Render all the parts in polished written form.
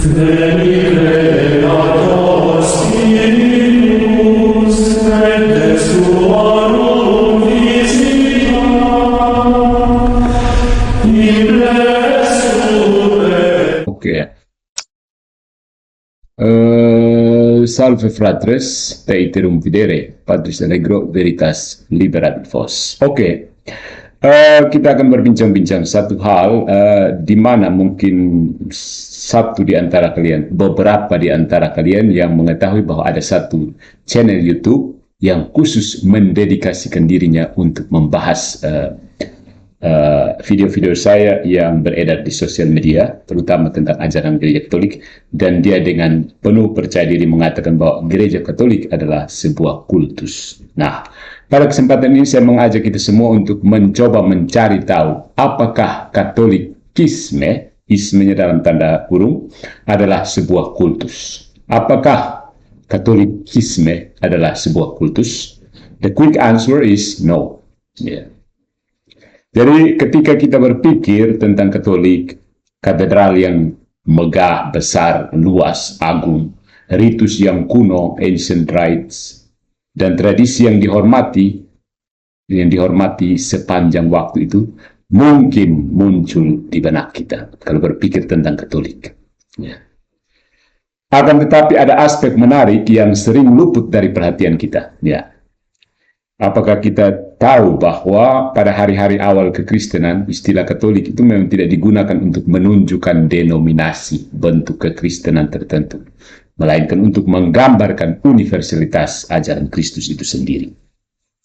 Oke. Salve fratres, te iterum videre, Patris allegro veritas liberat vos. Oke. Kita akan berbincang-bincang satu hal di mana mungkin beberapa di antara kalian yang mengetahui bahwa ada satu channel YouTube yang khusus mendedikasikan dirinya untuk membahas video-video saya yang beredar di sosial media, terutama tentang ajaran Gereja Katolik, dan dia dengan penuh percaya diri mengatakan bahwa Gereja Katolik adalah sebuah kultus. Nah, pada kesempatan ini saya mengajak kita semua untuk mencoba mencari tahu apakah Katolikisme, ismenya dalam tanda kurung, adalah sebuah kultus. Apakah Katolikisme adalah sebuah kultus? The quick answer is no. Yeah. Jadi ketika kita berpikir tentang Katolik, katedral yang megah, besar, luas, agung, ritus yang kuno, ancient rites, dan tradisi yang dihormati sepanjang waktu itu, mungkin muncul di benak kita kalau berpikir tentang Katolik. Ya. Akan tetapi ada aspek menarik yang sering luput dari perhatian kita. Ya. Apakah kita tahu bahwa pada hari-hari awal kekristenan, istilah Katolik itu memang tidak digunakan untuk menunjukkan denominasi bentuk kekristenan tertentu, melainkan untuk menggambarkan universalitas ajaran Kristus itu sendiri.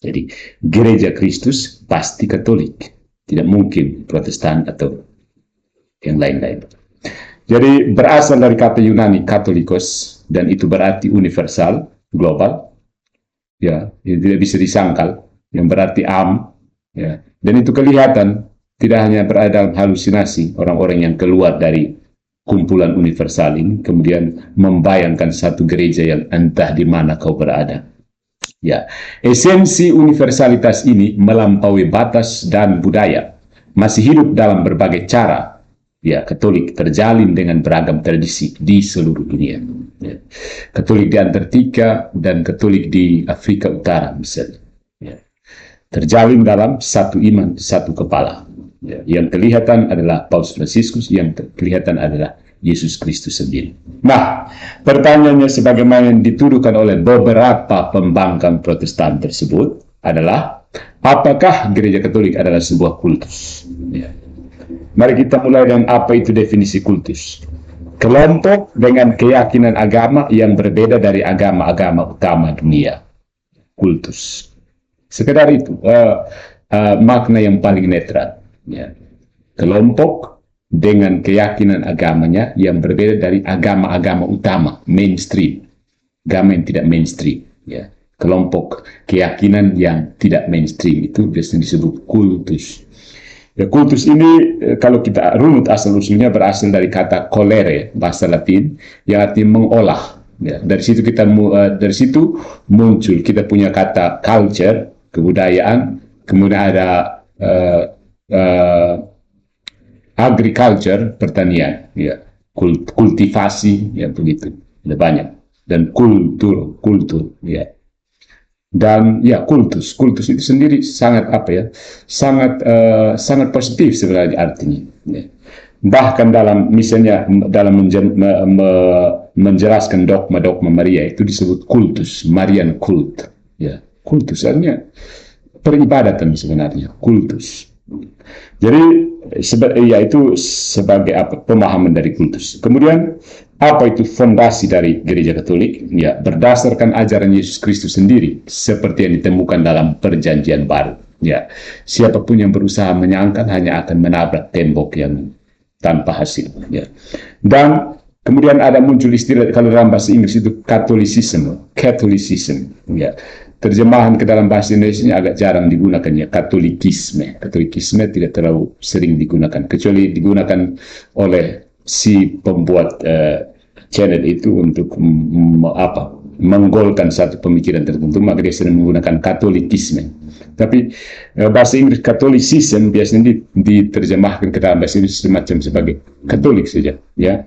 Jadi, Gereja Kristus pasti Katolik, tidak mungkin Protestan atau yang lain-lain. Jadi, berasal dari kata Yunani Katolikos, dan itu berarti universal, global. Ya, yang tidak bisa disangkal, yang berarti ya. Dan itu kelihatan tidak hanya berada dalam halusinasi orang-orang yang keluar dari kumpulan universal ini, kemudian membayangkan satu gereja yang entah di mana kau berada. Ya, esensi universalitas ini melampaui batas dan budaya, masih hidup dalam berbagai cara. Ya, Katolik terjalin dengan beragam tradisi di seluruh dunia. Ya. Katolik di Antartika dan Katolik di Afrika Utara misalnya. Ya. Terjalin dalam satu iman, satu kepala. Ya. Yang kelihatan adalah Paus Fransiskus, yang kelihatan adalah Yesus Kristus sendiri. Nah, pertanyaannya sebagaimana yang dituduhkan oleh beberapa pembangkang Protestan tersebut adalah, apakah Gereja Katolik adalah sebuah kultus? Ya. Mari kita mulai dengan apa itu definisi kultus. Kelompok dengan keyakinan agama yang berbeda dari agama-agama utama dunia. Kultus. Sekedar itu, makna yang paling netral. Ya. Kelompok dengan keyakinan agamanya yang berbeda dari agama-agama utama, mainstream. Agama yang tidak mainstream. Ya. Kelompok keyakinan yang tidak mainstream itu biasanya disebut kultus. Ya, kultus ini kalau kita runut asal-usulnya berasal dari kata colere, bahasa Latin, yang artinya mengolah. Ya, dari situ muncul kita punya kata culture, kebudayaan, kemudian ada agriculture, pertanian, ya, kultivasi, ya begitu, ada banyak, dan kultur, ya. Dan ya kultus itu sendiri sangat sangat positif sebenarnya artinya. Ya. Bahkan dalam menjelaskan dogma Maria itu disebut kultus, Marian kult. Ya, kultus artinya peribadatan sebenarnya, kultus. Jadi itu sebagai pemahaman dari kultus. Kemudian apa itu fondasi dari Gereja Katolik? Ya, berdasarkan ajaran Yesus Kristus sendiri, seperti yang ditemukan dalam Perjanjian Baru. Ya, siapapun yang berusaha menyangkal hanya akan menabrak tembok yang tanpa hasil. Ya. Dan kemudian ada muncul istilah, kalau dalam bahasa Inggris itu Catholicism. Ya. Terjemahan ke dalam bahasa Indonesia agak jarang digunakan, ya, Katolikisme. Katolikisme tidak terlalu sering digunakan, kecuali digunakan oleh si pembuat channel itu untuk menggolkan satu pemikiran tertentu, maka dia sering menggunakan Katolikisme. Tapi bahasa Inggris Catholicism biasanya diterjemahkan ke dalam bahasa Inggris semacam sebagai Katolik saja, ya.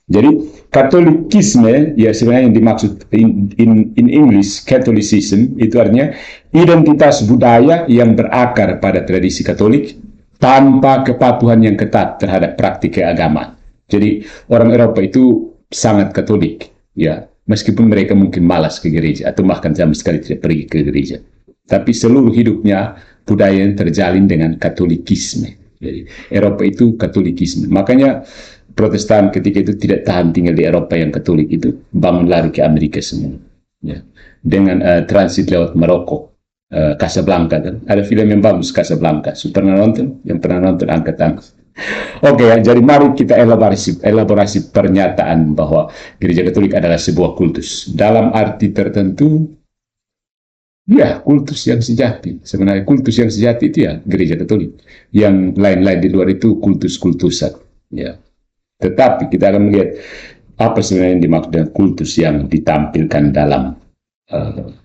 Jadi Katolikisme ya sebenarnya yang dimaksud in English Catholicism itu artinya identitas budaya yang berakar pada tradisi Katolik tanpa kepatuhan yang ketat terhadap praktik keagamaan. Jadi orang Eropa itu sangat Katolik, ya, meskipun mereka mungkin malas ke gereja atau bahkan sama sekali tidak pergi ke gereja. Tapi seluruh hidupnya budaya yang terjalin dengan Katolikisme. Jadi Eropa itu Katolikisme. Makanya Protestan ketika itu tidak tahan tinggal di Eropa yang Katolik itu, bangun lari ke Amerika semua. Ya. Dengan transit lewat Maroko, Casablanca. Kan? Ada film yang bagus, Casablanca. Pernah nonton? Yang pernah nonton angkat tangan. Oke, jadi mari kita elaborasi pernyataan bahwa Gereja Katolik adalah sebuah kultus. Dalam arti tertentu, ya, kultus yang sejati. Sebenarnya kultus yang sejati itu ya Gereja Katolik. Yang lain-lain di luar itu kultus-kultusan. Ya. Tetapi kita akan melihat apa sebenarnya yang dimaksud dengan kultus yang ditampilkan dalam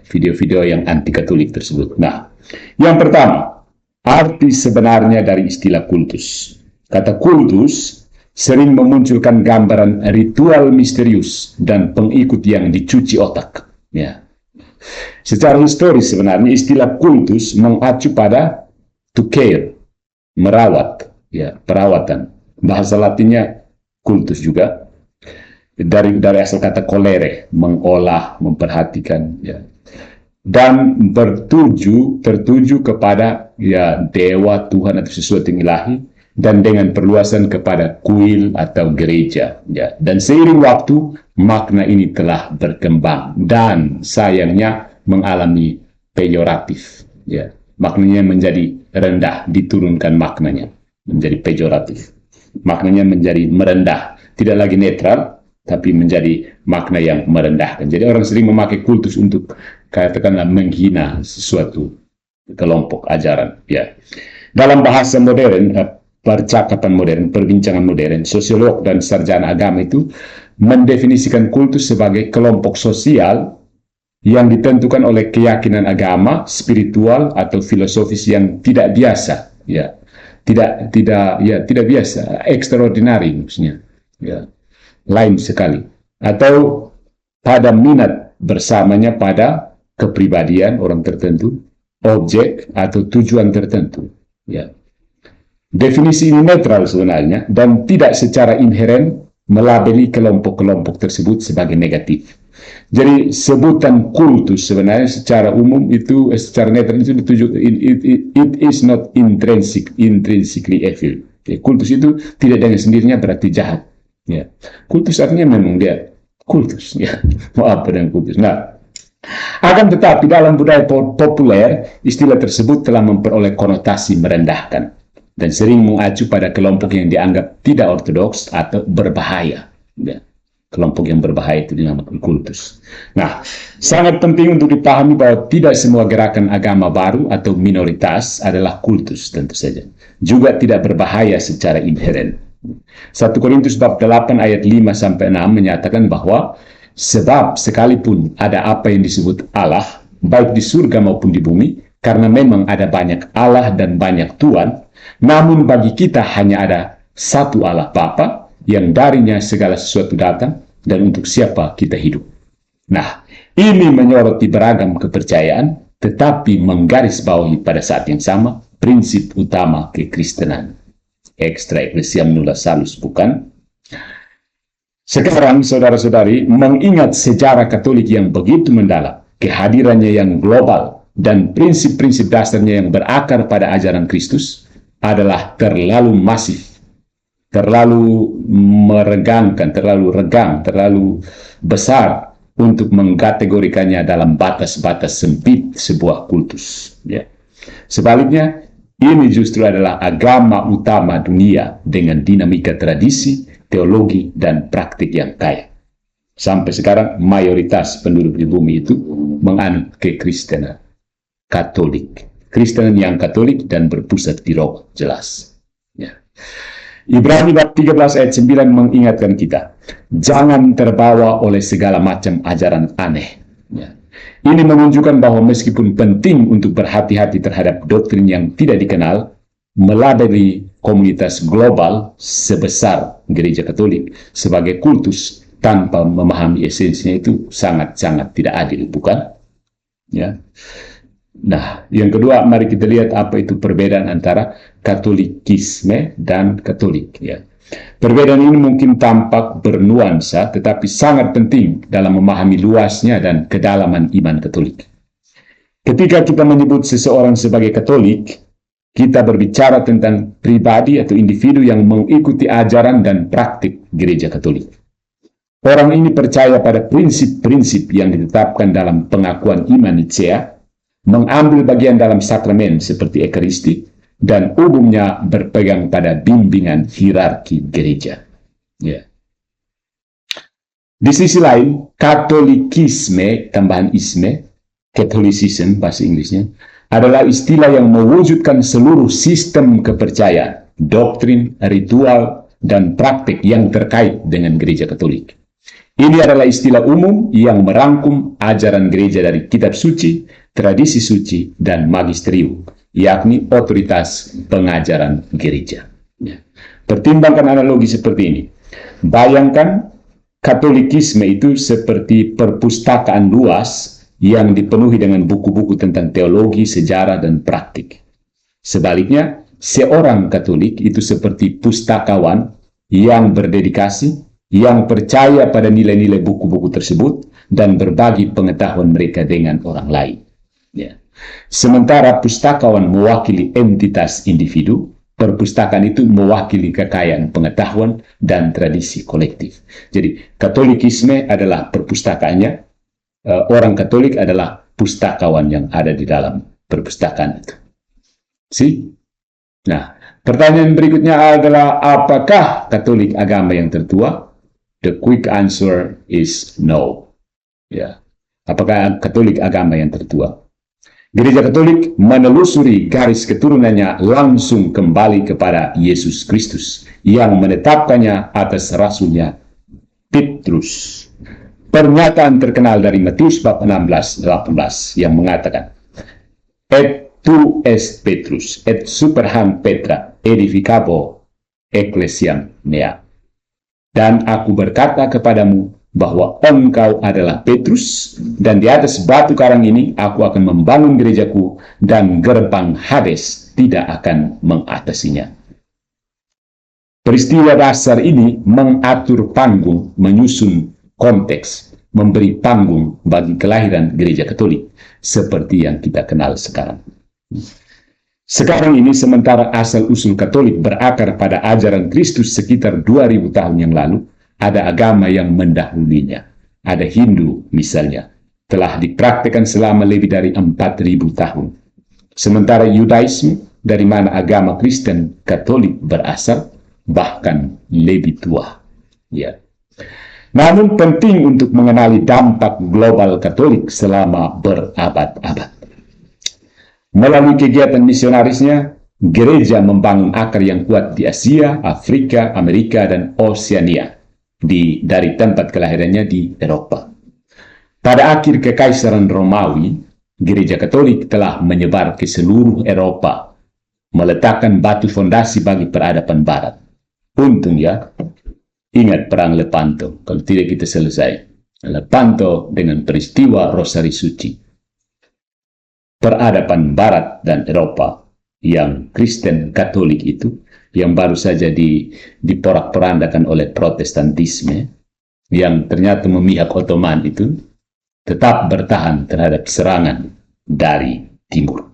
video-video yang anti-Katolik tersebut. Nah, yang pertama, arti sebenarnya dari istilah kultus. Kata kultus sering memunculkan gambaran ritual misterius dan pengikut yang dicuci otak. Ya. Secara historis sebenarnya istilah kultus mengacu pada to care, merawat, ya, perawatan. Bahasa Latinnya kultus juga dari asal kata colere, mengolah, memperhatikan, ya, dan tertuju kepada ya dewa, Tuhan atau sesuatu yang ilahi, dan dengan perluasan kepada kuil atau gereja, ya. Dan seiring waktu makna ini telah berkembang dan sayangnya mengalami pejoratif, ya. Maknanya menjadi rendah, diturunkan maknanya menjadi pejoratif. Maknanya menjadi merendah, tidak lagi netral, tapi menjadi makna yang merendahkan. Jadi orang sering memakai kultus untuk katakanlah menghina sesuatu kelompok ajaran. Ya, dalam bahasa modern, percakapan modern, perbincangan modern, sosiolog dan sarjana agama itu mendefinisikan kultus sebagai kelompok sosial yang ditentukan oleh keyakinan agama, spiritual atau filosofis yang tidak biasa. Ya. Tidak biasa, extraordinary maksudnya, ya, lain sekali, atau pada minat bersamanya pada kepribadian orang tertentu, objek atau tujuan tertentu. Ya. Definisi ini netral sebenarnya dan tidak secara inheren melabeli kelompok-kelompok tersebut sebagai negatif. Jadi sebutan kultus sebenarnya secara umum itu secara netral itu dituju it is not intrinsically evil. Ya, kultus itu tidak dengan sendirinya berarti jahat. Ya. Kultus artinya memang dia kultus. Ya. Mau apa dengan kultus? Nah, akan tetapi dalam budaya populer istilah tersebut telah memperoleh konotasi merendahkan dan sering mengacu pada kelompok yang dianggap tidak ortodoks atau berbahaya. Ya. Kelompok yang berbahaya itu dinamakan kultus. Nah, sangat penting untuk dipahami bahwa tidak semua gerakan agama baru atau minoritas adalah kultus tentu saja. Juga tidak berbahaya secara inheren. 1 Korintus bab 8 ayat 5-6 menyatakan bahwa sebab sekalipun ada apa yang disebut Allah, baik di surga maupun di bumi, karena memang ada banyak Allah dan banyak Tuhan, namun bagi kita hanya ada satu Allah Bapa, yang darinya segala sesuatu datang dan untuk siapa kita hidup. Nah, ini menyoroti beragam kepercayaan, tetapi menggarisbawahi pada saat yang sama prinsip utama kekristenan. Extra ecclesiam nulla salus, bukan? Sekarang, saudara-saudari, mengingat sejarah Katolik yang begitu mendalam, kehadirannya yang global, dan prinsip-prinsip dasarnya yang berakar pada ajaran Kristus adalah terlalu masif, terlalu meregangkan, terlalu regang, terlalu besar untuk mengkategorikannya dalam batas-batas sempit sebuah kultus. Ya. Sebaliknya, ini justru adalah agama utama dunia dengan dinamika tradisi, teologi, dan praktik yang kaya. Sampai sekarang, mayoritas penduduk di bumi itu menganut kekristenan Katolik. Kristenan yang Katolik dan berpusat di Roma, jelas. Ya. Ibrani bab 13 ayat 9 mengingatkan kita, jangan terbawa oleh segala macam ajaran aneh. Ya. Ini menunjukkan bahwa meskipun penting untuk berhati-hati terhadap doktrin yang tidak dikenal, meladeni komunitas global sebesar Gereja Katolik sebagai kultus tanpa memahami esensinya itu sangat-sangat tidak adil, bukan? Ya. Nah, yang kedua, mari kita lihat apa itu perbedaan antara Katolikisme dan Katolik. Ya. Perbedaan ini mungkin tampak bernuansa, tetapi sangat penting dalam memahami luasnya dan kedalaman iman Katolik. Ketika kita menyebut seseorang sebagai Katolik, kita berbicara tentang pribadi atau individu yang mengikuti ajaran dan praktik Gereja Katolik. Orang ini percaya pada prinsip-prinsip yang ditetapkan dalam pengakuan iman Nicea, mengambil bagian dalam sakramen seperti Ekaristi, dan umumnya berpegang pada bimbingan hierarki gereja. Ya. Di sisi lain, Katolikisme, tambahan isme, Catholicism bahasa Inggrisnya, adalah istilah yang mewujudkan seluruh sistem kepercayaan, doktrin, ritual, dan praktik yang terkait dengan Gereja Katolik. Ini adalah istilah umum yang merangkum ajaran gereja dari kitab suci, tradisi suci, dan magisterium, yakni otoritas pengajaran gereja. Ya. Pertimbangkan analogi seperti ini. Bayangkan Katolikisme itu seperti perpustakaan luas yang dipenuhi dengan buku-buku tentang teologi, sejarah, dan praktik. Sebaliknya, seorang Katolik itu seperti pustakawan yang berdedikasi, yang percaya pada nilai-nilai buku-buku tersebut, dan berbagi pengetahuan mereka dengan orang lain. Ya. Sementara pustakawan mewakili entitas individu, perpustakaan itu mewakili kekayaan pengetahuan dan tradisi kolektif. Jadi, Katolikisme adalah perpustakaannya, orang Katolik adalah pustakawan yang ada di dalam perpustakaan itu. Nah, pertanyaan berikutnya adalah, apakah Katolik agama yang tertua? The quick answer is no. Ya. Apakah Katolik agama yang tertua? Gereja Katolik menelusuri garis keturunannya langsung kembali kepada Yesus Kristus yang menetapkannya atas rasulnya Petrus. Pernyataan terkenal dari Matius bab 16:18 yang mengatakan, "Et tu est Petrus, et superham Petra, edificabo ecclesiam mea." Dan aku berkata kepadamu bahwa engkau adalah Petrus, dan di atas batu karang ini aku akan membangun gerejaku, dan gerbang Hades tidak akan mengatasinya. Peristiwa dasar ini mengatur panggung, menyusun konteks, memberi panggung bagi kelahiran Gereja Katolik seperti yang kita kenal sekarang. Sekarang ini, sementara asal-usul Katolik berakar pada ajaran Kristus sekitar 2000 tahun yang lalu, ada agama yang mendahulunya. Ada Hindu misalnya, telah dipraktikkan selama lebih dari 4000 tahun. Sementara Yudaisme, dari mana agama Kristen Katolik berasal, bahkan lebih tua. Ya. Namun penting untuk mengenali dampak global Katolik selama berabad-abad. Melalui kegiatan misionarisnya, gereja membangun akar yang kuat di Asia, Afrika, Amerika, dan Oseania, dari tempat kelahirannya di Eropa. Pada akhir Kekaisaran Romawi, Gereja Katolik telah menyebar ke seluruh Eropa, meletakkan batu fondasi bagi peradaban Barat. Untung ya, ingat perang Lepanto, kalau tidak kita selesai. Lepanto dengan peristiwa Rosari Suci. Peradaban Barat dan Eropa yang Kristen Katolik itu, yang baru saja diporak-porandakan oleh Protestantisme, yang ternyata memihak Ottoman itu, tetap bertahan terhadap serangan dari timur.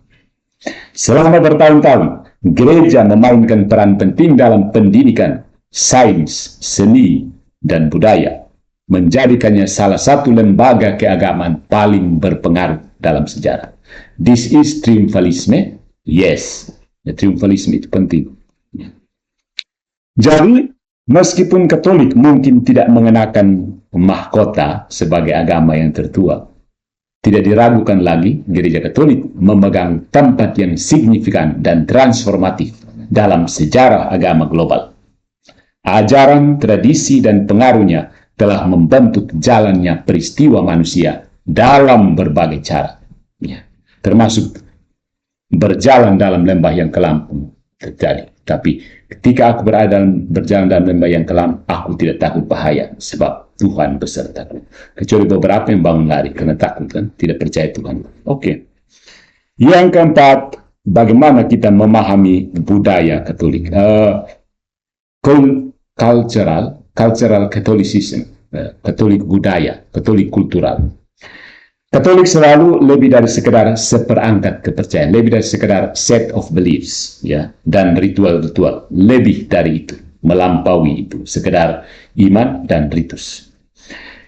Selama bertahun-tahun, gereja memainkan peran penting dalam pendidikan, sains, seni, dan budaya, menjadikannya salah satu lembaga keagamaan paling berpengaruh dalam sejarah. This is triumphalisme? Yes, triumphalisme itu penting. Jadi, meskipun Katolik mungkin tidak mengenakan mahkota sebagai agama yang tertua, tidak diragukan lagi Gereja Katolik memegang tempat yang signifikan dan transformatif dalam sejarah agama global. Ajaran, tradisi, dan pengaruhnya telah membentuk jalannya peristiwa manusia dalam berbagai cara. Ya. Termasuk berjalan dalam lembah yang kelampung, terjadi. Tapi ketika aku berjalan dalam lembah yang kelam, aku tidak takut bahaya, sebab Tuhan besertaku. Kecuali beberapa yang bangun lari karena takut, kan, tidak percaya Tuhan. Oke. Yang keempat, bagaimana kita memahami budaya Katolik? Cultural Catholicism, Katolik budaya, Katolik kultural. Katolik selalu lebih dari sekedar seperangkat kepercayaan, lebih dari sekedar set of beliefs, ya, dan ritual-ritual, lebih dari itu, melampaui itu, sekedar iman dan ritus.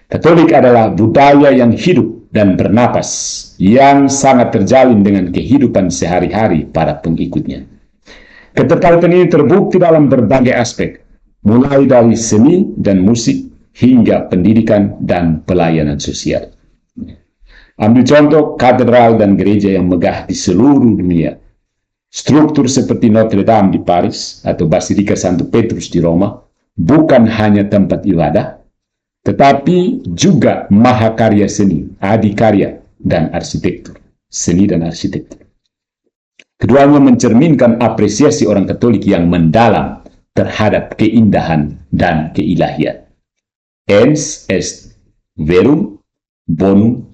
Katolik adalah budaya yang hidup dan bernapas, yang sangat terjalin dengan kehidupan sehari-hari para pengikutnya. Keterkaitan ini terbukti dalam berbagai aspek, mulai dari seni dan musik hingga pendidikan dan pelayanan sosial. Ambil contoh katedral dan gereja yang megah di seluruh dunia. Struktur seperti Notre Dame di Paris atau Basilika Santo Petrus di Roma bukan hanya tempat ibadah, tetapi juga mahakarya seni, adikarya, dan arsitektur. Seni dan arsitektur. Keduanya mencerminkan apresiasi orang Katolik yang mendalam terhadap keindahan dan keilahian. Ens est verum bonum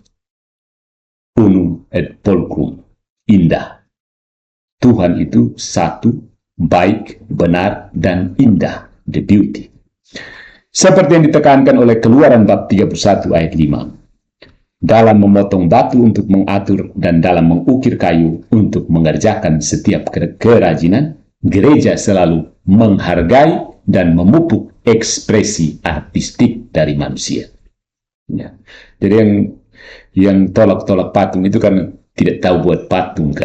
unum et pulchrum. Indah. Tuhan itu satu, baik, benar, dan indah. The beauty. Seperti yang ditekankan oleh Keluaran bab 31 ayat 5. Dalam memotong batu untuk mengatur dan dalam mengukir kayu untuk mengerjakan setiap kerajinan, gereja selalu menghargai dan memupuk ekspresi artistik dari manusia. Ya. Jadi yang tolak-tolak patung itu karena tidak tahu buat patung, kan?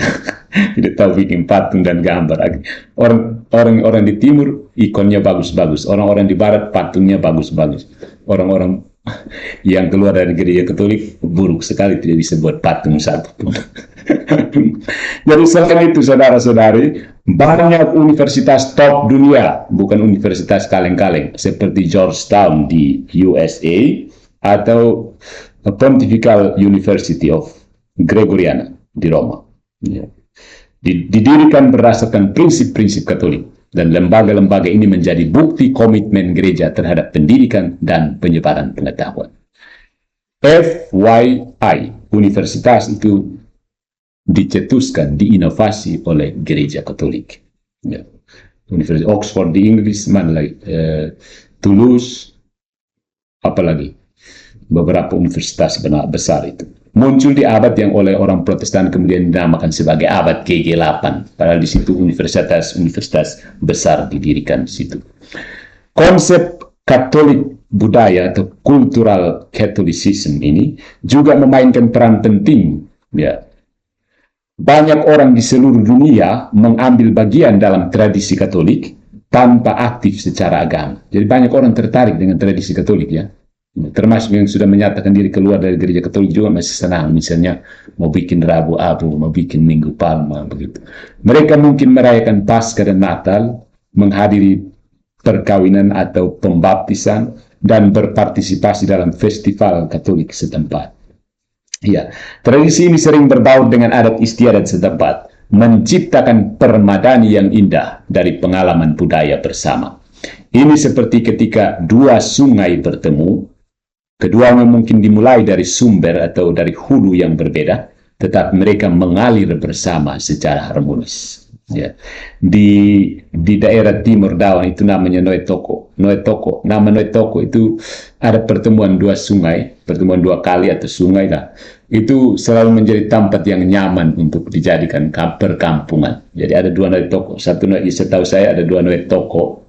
Tidak tahu bikin patung dan gambar. Orang di timur ikonnya bagus-bagus, orang-orang di barat patungnya bagus-bagus. Orang-orang yang keluar dari gereja Katolik buruk sekali, tidak bisa buat patung satu pun. Jadi selain itu, saudara-saudari, banyak universitas top dunia, bukan universitas kaleng-kaleng, seperti Georgetown di USA atau Pontifical University of Gregoriana di Roma. Ya. Didirikan berdasarkan prinsip-prinsip Katolik, dan lembaga-lembaga ini menjadi bukti komitmen gereja terhadap pendidikan dan penyebaran pengetahuan. FYI, universitas itu dicetuskan, diinovasi oleh gereja Katolik. Ya. Universitas Oxford di Inggris, mana lagi? Toulouse, apalagi? Beberapa universitas besar itu muncul di abad yang oleh orang Protestan kemudian dinamakan sebagai abad ke-8. Padahal di situ universitas besar didirikan di situ. Konsep Katolik budaya atau cultural Catholicism ini juga memainkan peran penting. Ya, banyak orang di seluruh dunia mengambil bagian dalam tradisi Katolik tanpa aktif secara agama. Jadi banyak orang tertarik dengan tradisi Katolik, ya. Termasuk yang sudah menyatakan diri keluar dari gereja Katolik juga masih senang, misalnya mau bikin Rabu Abu, mau bikin Minggu Palma, begitu. Mereka mungkin merayakan Paskah dan Natal, menghadiri perkawinan atau pembaptisan, dan berpartisipasi dalam festival Katolik setempat. Ya, tradisi ini sering berbaur dengan adat istiadat setempat, menciptakan permadani yang indah dari pengalaman budaya bersama. Ini seperti ketika dua sungai bertemu. Keduanya mungkin dimulai dari sumber atau dari hulu yang berbeda, tetapi mereka mengalir bersama secara harmonis. Ya. Di daerah timur Dawan itu namanya Noetoko. Nama Noetoko itu ada pertemuan dua sungai, pertemuan dua kali atau sungai lah. Itu selalu menjadi tempat yang nyaman untuk dijadikan perkampungan. Jadi ada dua Noetoko. Setahu saya ada dua Noetoko.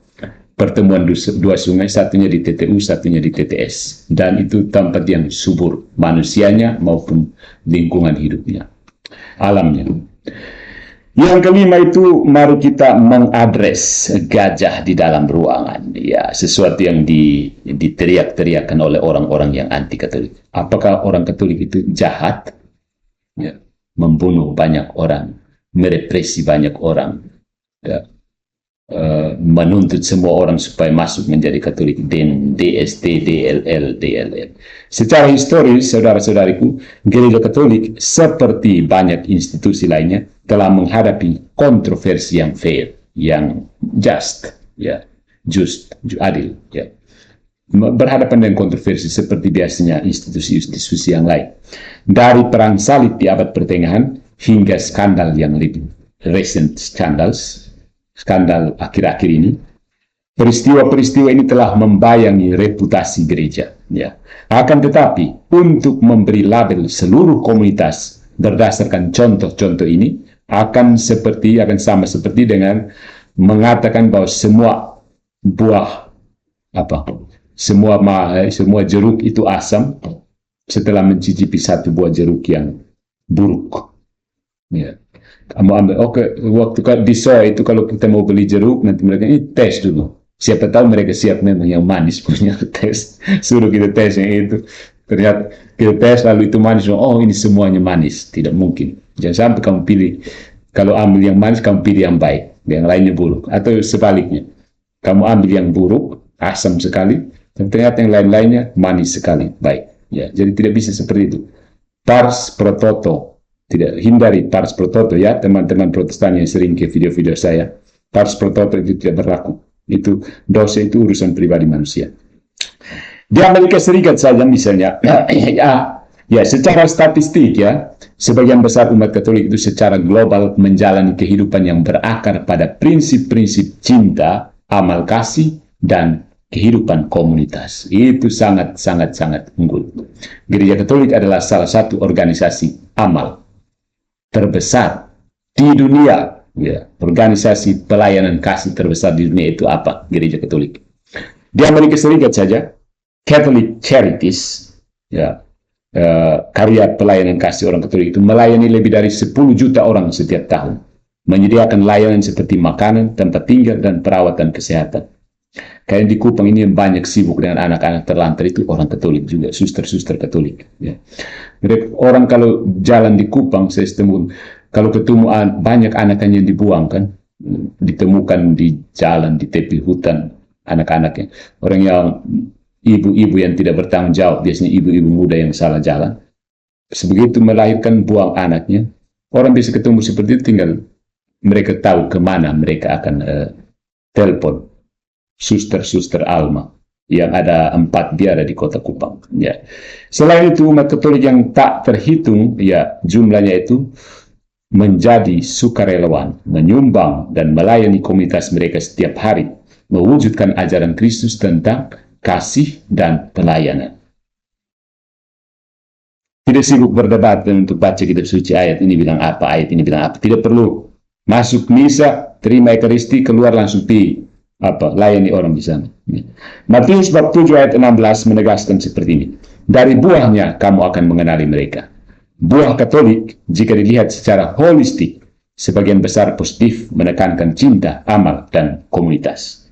Pertemuan dua sungai, satunya di TTU, satunya di TTS. Dan itu tempat yang subur, manusianya maupun lingkungan hidupnya, alamnya. Yang kelima itu, mari kita mengadres gajah di dalam ruangan. Ya, sesuatu yang diteriak-teriakan oleh orang-orang yang anti-Katolik. Apakah orang Katolik itu jahat? Ya, membunuh banyak orang, merepresi banyak orang. Ya. Menuntut semua orang supaya masuk menjadi Katolik, DST, DLL. Secara historis, saudara-saudariku, gereja Katolik seperti banyak institusi lainnya telah menghadapi kontroversi yang fair. yang just, ya, adil, ya. Berhadapan dengan kontroversi seperti biasanya institusi-institusi yang lain. Dari perang salib di abad pertengahan hingga skandal yang lebih recent skandal akhir-akhir ini, peristiwa-peristiwa ini telah membayangi reputasi gereja. Ya. Akan tetapi, untuk memberi label seluruh komunitas berdasarkan contoh-contoh ini, akan sama seperti dengan mengatakan bahwa semua buah semua jeruk itu asam setelah mencicipi satu buah jeruk yang buruk. Ya. Kamu ambil, waktu di soy itu kalau kita mau beli jeruk, nanti mereka ini tes dulu. Siapa tahu mereka siap memang yang manis punya tes. Suruh kita tes yang itu. Ternyata kita tes lalu itu manis. Oh, ini semuanya manis. Tidak mungkin. Jangan sampai kamu pilih, kalau ambil yang manis, kamu pilih yang baik. Yang lainnya buruk. Atau sebaliknya. Kamu ambil yang buruk, asam sekali, dan ternyata yang lain-lainnya manis sekali, baik. Ya, jadi tidak bisa seperti itu. Pars pro toto. Tidak, hindari pars pro toto, ya, teman-teman Protestan yang sering ke video-video saya. Pars pro toto itu tidak berlaku. Itu dosa, itu urusan pribadi manusia. Di Amerika Serikat saja misalnya, ya secara statistik ya, sebagian besar umat Katolik itu secara global menjalani kehidupan yang berakar pada prinsip-prinsip cinta, amal kasih, dan kehidupan komunitas. Itu sangat unggul. Gereja Katolik adalah salah satu organisasi amal terbesar di dunia. Ya, organisasi pelayanan kasih terbesar di dunia itu apa? Gereja Katolik. Di Amerika Serikat saja, Catholic Charities, ya, karya pelayanan kasih orang Katolik itu melayani lebih dari 10 juta orang setiap tahun, menyediakan layanan seperti makanan, tempat tinggal, dan perawatan kesehatan. Kayak di Kupang ini yang banyak sibuk dengan anak-anak terlantar itu orang Katolik juga, suster-suster Katolik. Ya. Orang kalau jalan di Kupang, saya ketemu, kalau ketemu banyak anak-anaknya yang dibuang kan, ditemukan di jalan, di tepi hutan, anak-anaknya. Orang yang ibu-ibu yang tidak bertanggung jawab, biasanya ibu-ibu muda yang salah jalan. Sebegitu melahirkan, buang anaknya. Orang bisa ketemu seperti itu, tinggal mereka tahu kemana mereka akan telepon. Suster-suster Alma yang ada 4 biara di kota Kupang. Ya. Selain itu, umat Katolik yang tak terhitung, ya, jumlahnya itu menjadi sukarelawan, menyumbang dan melayani komunitas mereka setiap hari, mewujudkan ajaran Kristus tentang kasih dan pelayanan. Tidak sibuk berdebat untuk baca kitab suci, ayat ini bilang apa, ayat ini bilang apa. Tidak perlu. Masuk misa, terima ekaristi, keluar langsung layani orang di sana. Matius bab 7 ayat 16 menegaskan seperti ini. Dari buahnya kamu akan mengenali mereka. Buah Katolik, jika dilihat secara holistik, sebagian besar positif, menekankan cinta, amal, dan komunitas.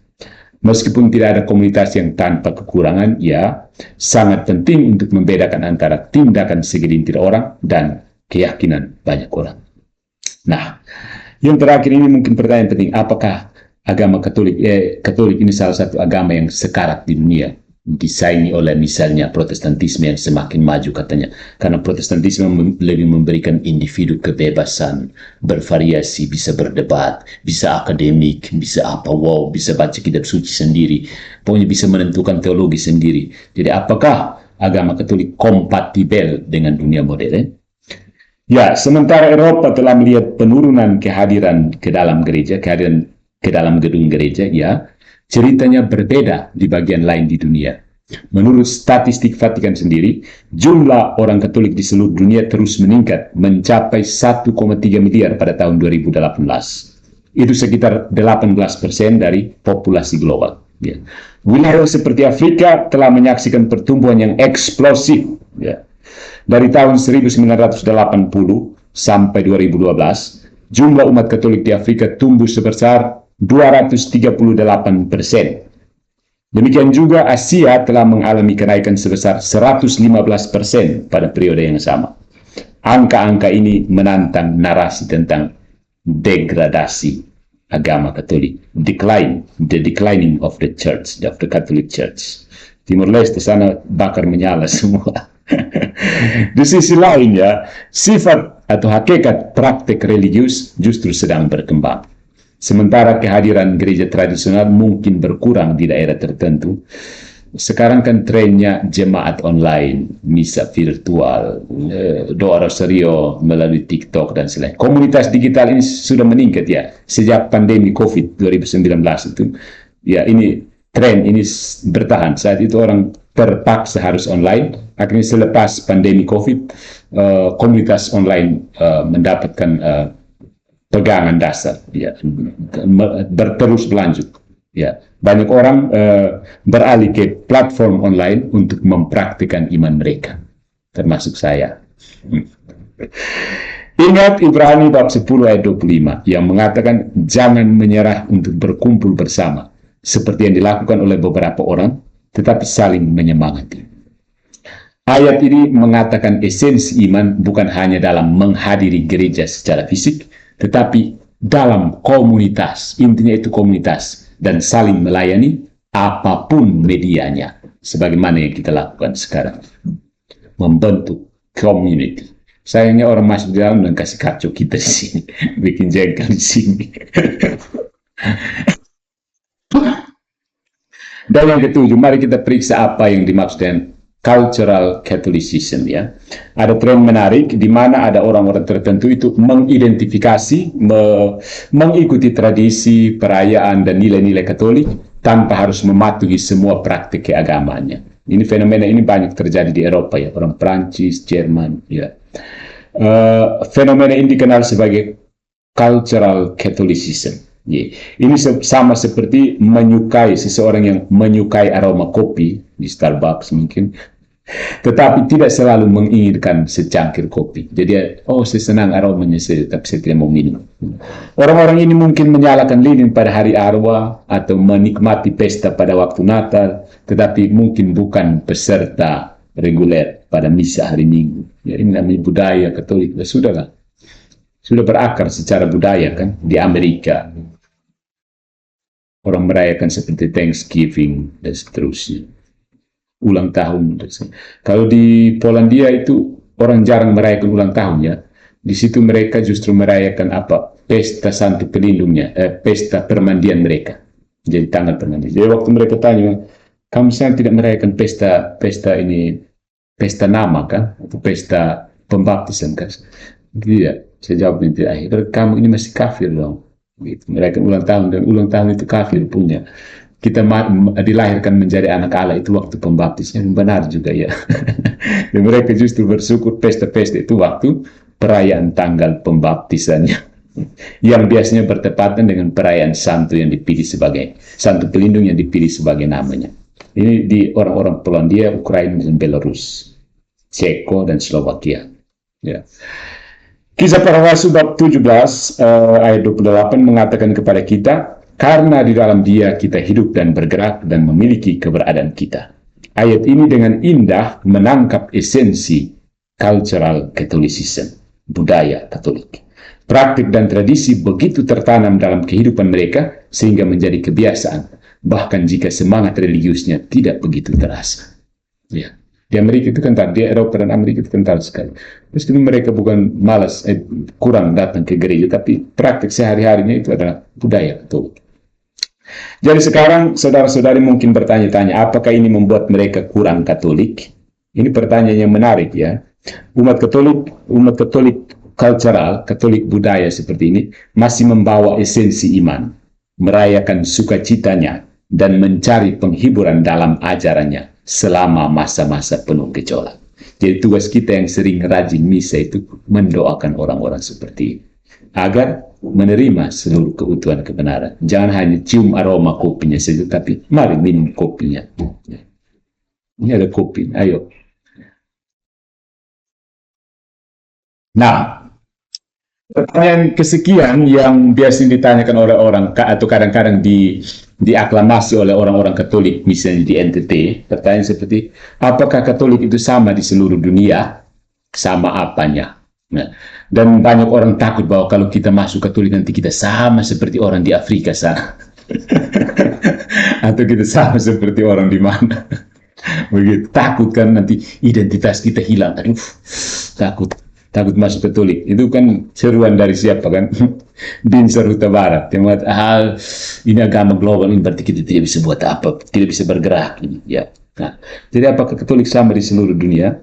Meskipun tidak ada komunitas yang tanpa kekurangan, ya, sangat penting untuk membedakan antara tindakan segelintir orang dan keyakinan banyak orang. Nah, yang terakhir ini mungkin pertanyaan penting, apakah agama Katolik ini salah satu agama yang sekarat di dunia, disaingi oleh misalnya Protestantisme yang semakin maju katanya, karena Protestantisme lebih memberikan individu kebebasan, bervariasi, bisa berdebat, bisa akademik, bisa bisa baca kitab suci sendiri, pokoknya bisa menentukan teologi sendiri. Jadi apakah agama Katolik kompatibel dengan dunia modern? Ya, sementara Eropa telah melihat penurunan kehadiran ke dalam gereja, kehadiran ke dalam gedung gereja, ya, ceritanya berbeda di bagian lain di dunia. Menurut statistik Vatikan sendiri, jumlah orang Katolik di seluruh dunia terus meningkat, mencapai 1,3 miliar pada tahun 2018. Itu sekitar 18% dari populasi global. Ya. Wilayah seperti Afrika telah menyaksikan pertumbuhan yang eksplosif. Ya. Dari tahun 1980 sampai 2012, jumlah umat Katolik di Afrika tumbuh sebesar 238%. Demikian juga Asia telah mengalami kenaikan sebesar 115% pada periode yang sama. Angka-angka ini menantang narasi tentang degradasi agama Katolik, the declining of the church, of the Catholic Church. Timur Leste sana bakar menyala semua. Di sisi lain, ya, sifat atau hakikat praktek religius justru sedang berkembang. Sementara kehadiran gereja tradisional mungkin berkurang di daerah tertentu. Sekarang kan trennya jemaat online, misa virtual, doa rosario melalui TikTok dan selain. Komunitas digital ini sudah meningkat ya sejak pandemi COVID 2019 itu. Ya ini tren ini bertahan. Saat itu orang terpaksa harus online. Akhirnya selepas pandemi COVID, komunitas online mendapatkan pegangan dasar, ya, terus berlanjut. Ya, banyak orang beralih ke platform online untuk mempraktikkan iman mereka, termasuk saya. Ingat Ibrani bab 10 ayat 25 yang mengatakan jangan menyerah untuk berkumpul bersama seperti yang dilakukan oleh beberapa orang, tetapi saling menyemangati. Ayat ini mengatakan esensi iman bukan hanya dalam menghadiri gereja secara fisik, tetapi dalam komunitas, intinya itu komunitas, dan saling melayani apapun medianya, sebagaimana yang kita lakukan sekarang. Membentuk community. Sayangnya orang masuk di dalam dan kasih kacau kita di sini, bikin jengkel di sini. Dan yang ketujuh, mari kita periksa apa yang dimaksud dengan cultural Catholicism, ya. Ada tren menarik di mana ada orang-orang tertentu itu mengidentifikasi, mengikuti tradisi, perayaan dan nilai-nilai Katolik tanpa harus mematuhi semua praktik keagamannya. Ini fenomena ini banyak terjadi di Eropa, ya, orang Prancis, Jerman, ya. Fenomena ini dikenal sebagai cultural Catholicism. Yeah. Ini sama seperti menyukai seseorang yang menyukai aroma kopi di Starbucks mungkin, tetapi tidak selalu menginginkan secangkir kopi. Jadi, saya senang aromanya, tapi saya tidak mau minum. Orang-orang ini mungkin menyalakan lilin pada hari arwah atau menikmati pesta pada waktu Natal, tetapi mungkin bukan peserta reguler pada misa hari Minggu. Ya, ini namanya budaya Katolik. Sudah berakar secara budaya kan di Amerika. Orang merayakan seperti Thanksgiving dan seterusnya. Ulang tahun. Kalau di Polandia itu orang jarang merayakan ulang tahun, ya. Di situ mereka justru merayakan pesta Santo Pelindungnya, pesta permandian mereka. Jadi tanggal permandian. Jadi waktu mereka tanya, kamu sayang tidak merayakan pesta nama kan, atau pesta pembaptisan kan? Tidak. Saya jawab nanti akhir, kamu ini masih kafir dong. Gitu. Merayakan ulang tahun, dan ulang tahun itu kafir punya. Kita dilahirkan menjadi anak Allah itu waktu pembaptisnya, benar juga ya. Dan mereka justru bersyukur pesta-pesta itu waktu perayaan tanggal pembaptisannya, yang biasanya bertepatan dengan perayaan santo yang dipilih sebagai Santo Pelindung yang dipilih sebagai namanya. Ini di orang-orang Polandia, Ukraina dan Belarus, Ceko dan Slovakia. Ya. Kisah Para Rasul bab 17 ayat 28 mengatakan kepada kita, karena di dalam Dia kita hidup dan bergerak dan memiliki keberadaan kita. Ayat ini dengan indah menangkap esensi cultural Catholicism, budaya Katolik. Praktik dan tradisi begitu tertanam dalam kehidupan mereka sehingga menjadi kebiasaan, bahkan jika semangat religiusnya tidak begitu terasa. Ya. Di Amerika itu kental, di Eropa dan Amerika itu kental sekali. Meskipun mereka bukan malas, kurang datang ke gereja, tapi praktik sehari-harinya itu adalah budaya Katolik. Jadi sekarang saudara-saudari mungkin bertanya-tanya, apakah ini membuat mereka kurang Katolik? Ini pertanyaan yang menarik, ya. Umat Katolik cultural, Katolik budaya seperti ini masih membawa esensi iman, merayakan sukacitanya dan mencari penghiburan dalam ajarannya selama masa-masa penuh gejolak. Jadi tugas kita yang sering rajin misa itu mendoakan orang-orang seperti ini, agar menerima seluruh keutuhan kebenaran. Jangan hanya cium aroma kopinya saja, tapi mari minum kopinya. Ini ada kopi, ayo. Nah, pertanyaan kesekian yang biasa ditanyakan oleh orang, atau kadang-kadang diaklamasi oleh orang-orang Katolik, misalnya di NTT, pertanyaan seperti, apakah Katolik itu sama di seluruh dunia? Sama apanya? Nah, dan banyak orang takut bahwa kalau kita masuk Katolik nanti kita sama seperti orang di Afrika sana. Atau kita sama seperti orang di mana. Begitu, takut kan nanti identitas kita hilang. Aduh, takut. takut masuk Katolik. Itu kan seruan dari siapa kan? Binser Huta Barat. Yang hal ini agama global, ini berarti kita tidak bisa buat apa, tidak bisa bergerak. Ya. Nah, jadi apakah Katolik sama di seluruh dunia?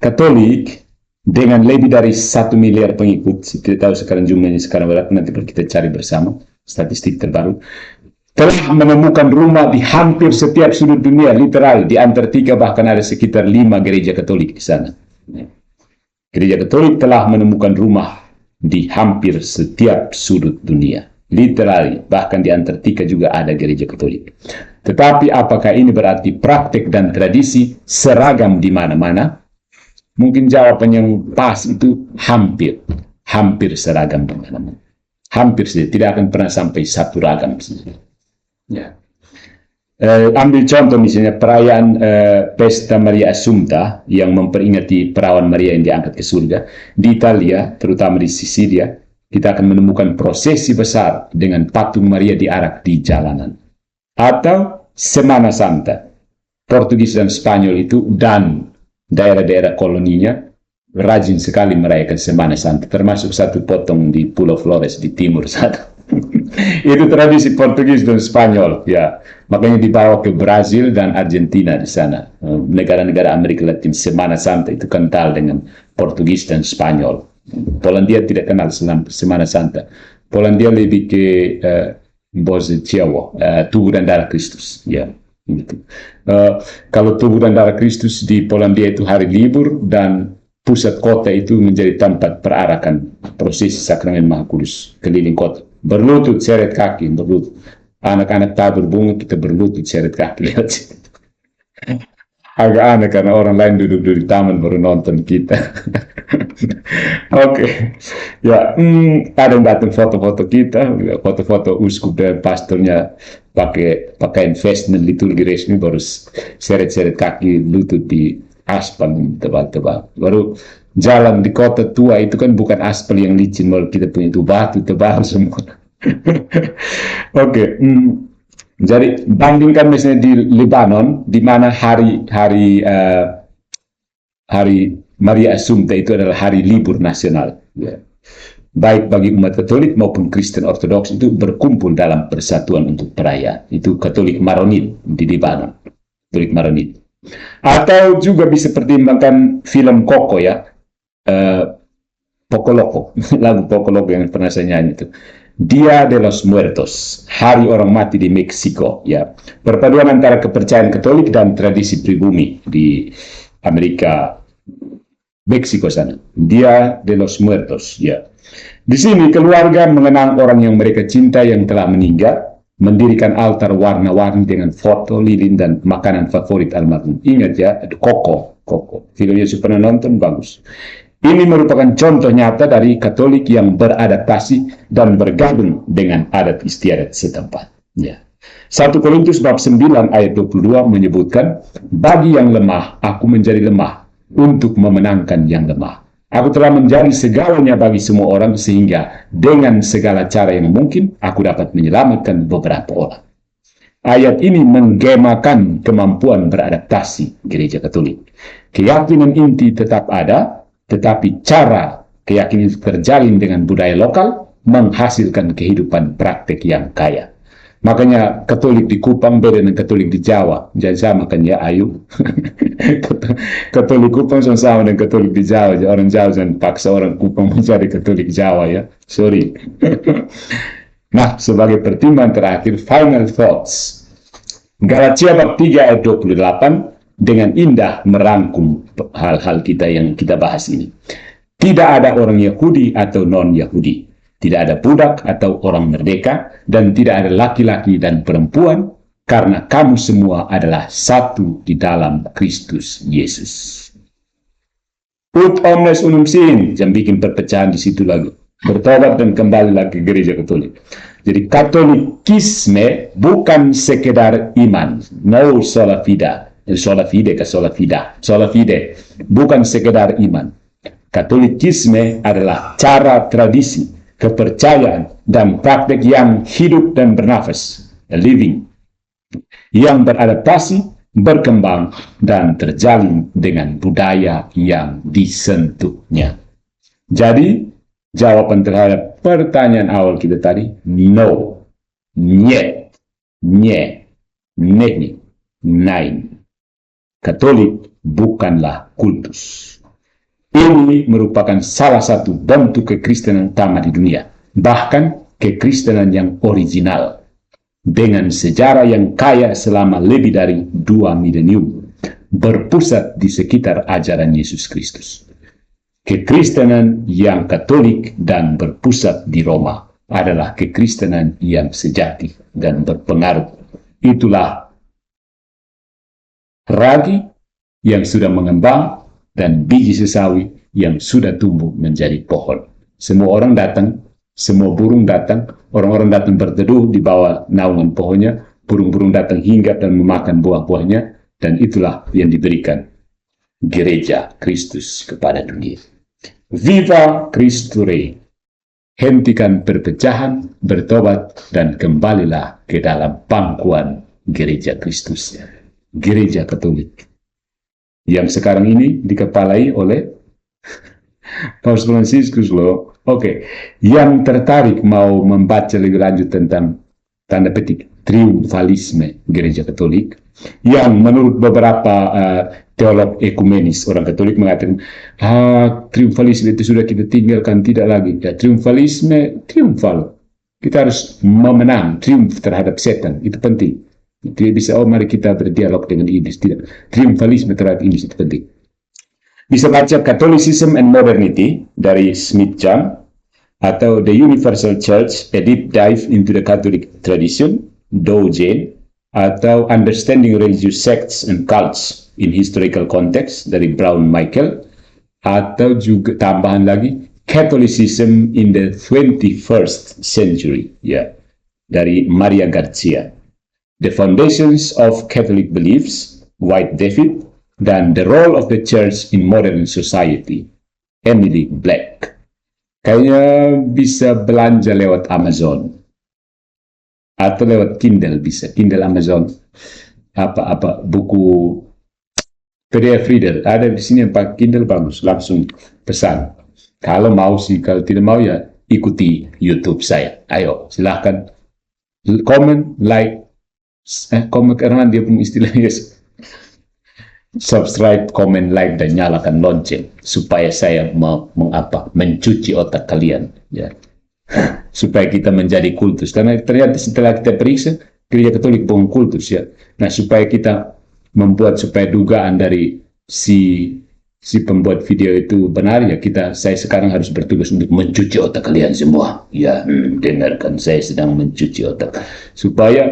Katolik dengan lebih dari 1 miliar pengikut, tidak tahu sekarang jumlahnya sekarang berapa, nanti kita cari bersama statistik terbaru, telah menemukan rumah di hampir setiap sudut dunia, literal. Di Antartika bahkan ada sekitar 5 gereja Katolik di sana. Gereja Katolik telah menemukan rumah di hampir setiap sudut dunia. Literal, bahkan di Antartika juga ada gereja Katolik. Tetapi apakah ini berarti praktek dan tradisi seragam di mana-mana? Mungkin jawaban yang pas itu hampir seragam di mana-mana. Hampir saja, tidak akan pernah sampai satu ragam saja. Ya. Ambil contoh misalnya perayaan Pesta Maria Assumpta yang memperingati perawan Maria yang diangkat ke surga. Di Italia, terutama di Sisilia, kita akan menemukan prosesi besar dengan patung Maria diarak di jalanan. Atau Semana Santa, Portugis dan Spanyol itu dan daerah-daerah koloninya rajin sekali merayakan Semana Santa, termasuk satu potong di Pulau Flores di timur sana. Itu tradisi Portugis dan Spanyol, ya. Makanya dibawa ke Brazil dan Argentina di sana. Negara-negara Amerika Latin, Semana Santa itu kental dengan Portugis dan Spanyol. Polandia tidak kenal Semana Santa. Polandia lebih ke Boże Ciało, tubuh dan darah Kristus, ya. Gitu. Kalau tubuh dan darah Kristus di Polandia itu hari libur dan pusat kota itu menjadi tempat perarakan prosesi sakramen Maha Kudus keliling kota. Berlutut, seret kaki, berlutut. Anak-anak tabur bunga, kita berlutut, seret kaki. Lihat sih. Agak aneh karena orang lain duduk di taman baru nonton kita. Oke. Ya, ada yang datang foto-foto kita, foto-foto uskup dan pastornya pakai pakaian vestment liturgi resmi, baru seret-seret kaki, lutut di aspal tebal-tebal. Baru jalan di kota tua itu kan bukan aspal yang licin, malah kita punya itu batu tebal semua. Oke. Jadi bandingkan misalnya di Lebanon, di mana hari Maria Assumpta itu adalah hari libur nasional. Ya. Baik bagi umat Katolik maupun Kristen Ortodoks itu berkumpul dalam persatuan untuk perayaan. Itu Katolik Maronit di Lebanon. Katolik Maronit. Atau juga bisa pertimbangkan film Coco, ya. Poco Loco, lagu Poco Loco yang pernah saya nyanyi itu. Dia de los Muertos, Hari Orang Mati di Meksiko, ya. Perpaduan antara kepercayaan Katolik dan tradisi pribumi di Amerika, Meksiko sana. Dia de los Muertos, ya. Di sini keluarga mengenang orang yang mereka cinta yang telah meninggal, mendirikan altar warna-warni dengan foto, lilin, dan makanan favorit almarhum. Ingat ya, Coco. Filmnya saya pernah nonton, bagus. Ini merupakan contoh nyata dari Katolik yang beradaptasi dan bergabung dengan adat istiadat setempat. Ya. 1 Korintus bab 9 ayat 22 menyebutkan, bagi yang lemah, aku menjadi lemah untuk memenangkan yang lemah. Aku telah menjadi segalanya bagi semua orang sehingga dengan segala cara yang mungkin aku dapat menyelamatkan beberapa orang. Ayat ini menggemakan kemampuan beradaptasi gereja Katolik. Keyakinan inti tetap ada, tetapi cara keyakinan terjalin dengan budaya lokal menghasilkan kehidupan praktek yang kaya. Makanya Katolik di Kupang beda dengan Katolik di Jawa. Jangan sama kan ya, ayo. Katolik Kupang sama dengan Katolik di Jawa. Orang Jawa jangan paksa orang Kupang menjadi Katolik Jawa ya. Sorry. Nah, sebagai pertimbangan terakhir, final thoughts. Galatia bab 3 ayat 28 dengan indah merangkum hal-hal kita yang kita bahas ini. Tidak ada orang Yahudi atau non-Yahudi. Tidak ada budak atau orang merdeka. Dan tidak ada laki-laki dan perempuan. Karena kamu semua adalah satu di dalam Kristus Yesus. Ut omnes unum sin. Jangan bikin perpecahan di situ lagi. Bertobat dan kembali lagi ke gereja Katolik. Jadi Katolikisme bukan sekedar iman. No sola fide. Sola fide ke sola fida. Sola fide bukan sekedar iman. Katolikisme adalah cara, tradisi, kepercayaan, dan praktek yang hidup dan bernafas. Living. Yang beradaptasi, berkembang, dan terjalin dengan budaya yang disentuhnya. Jadi, jawaban terhadap pertanyaan awal kita tadi, no, niet, nye, nehi, nein. Katolik bukanlah kultus. Ini merupakan salah satu bentuk kekristenan utama di dunia, bahkan kekristenan yang original, dengan sejarah yang kaya selama lebih dari 2 milenium, berpusat di sekitar ajaran Yesus Kristus. Kekristenan yang Katolik dan berpusat di Roma adalah kekristenan yang sejati dan berpengaruh. Itulah ragi yang sudah mengembang dan biji sesawi yang sudah tumbuh menjadi pohon. Semua orang datang, semua burung datang, orang-orang datang berteduh di bawah naungan pohonnya, burung-burung datang hinggap dan memakan buah-buahnya, dan itulah yang diberikan gereja Kristus kepada dunia. Viva Christus Rey. Hentikan perpecahan, bertobat, dan kembalilah ke dalam pangkuan gereja Kristus, gereja Katolik, yang sekarang ini dikepalai oleh Paus Fransiskus loh. Oke, yang tertarik mau membaca lebih lanjut tentang tanda petik triumfalisme gereja Katolik, yang menurut beberapa teolog ekumenis orang Katolik mengatakan triumfalisme itu sudah kita tinggalkan, tidak lagi. Ya, triumfalisme triumfal, kita harus memenang, triumf terhadap setan, itu penting. Tidak bisa mari kita berdialog dengan iblis, tidak. Triumfalisme terhadap iblis itu penting. Bisa baca Catholicism and Modernity dari Smith John, atau The Universal Church, A Deep Dive into the Catholic Tradition, Dow Jane, atau Understanding Religious Sects and Cults in Historical Context dari Brown Michael, atau juga tambahan lagi Catholicism in the 21st Century, ya, dari Maria Garcia, The Foundations of Catholic Beliefs, White David, dan The Role of the Church in Modern Society, Emily Black. Kayaknya bisa belanja lewat Amazon atau lewat Kindle, bisa Kindle Amazon, apa buku PDF reader ada di sini, yang pakai Kindle bagus, langsung pesan. Kalau mau sih, kalau tidak mau ya ikuti YouTube saya. Ayo silahkan komen, like, komen karena dia punya istilahnya subscribe, komen, like, dan nyalakan lonceng supaya saya mencuci otak kalian, ya, supaya kita menjadi kultus. Karena ternyata setelah kita periksa, gereja Katolik bukan kultus, ya. Nah, supaya kita membuat supaya dugaan dari si pembuat video itu benar, ya, saya sekarang harus bertugas untuk mencuci otak kalian semua, ya. Dengarkan, saya sedang mencuci otak supaya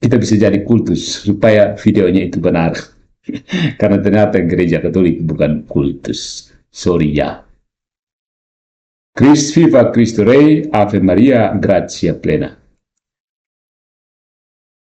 kita bisa jadi kultus, supaya videonya itu benar. Karena ternyata gereja Katolik bukan kultus. Sorry ya. Viva Christus Rey, Ave Maria, Gratia Plena.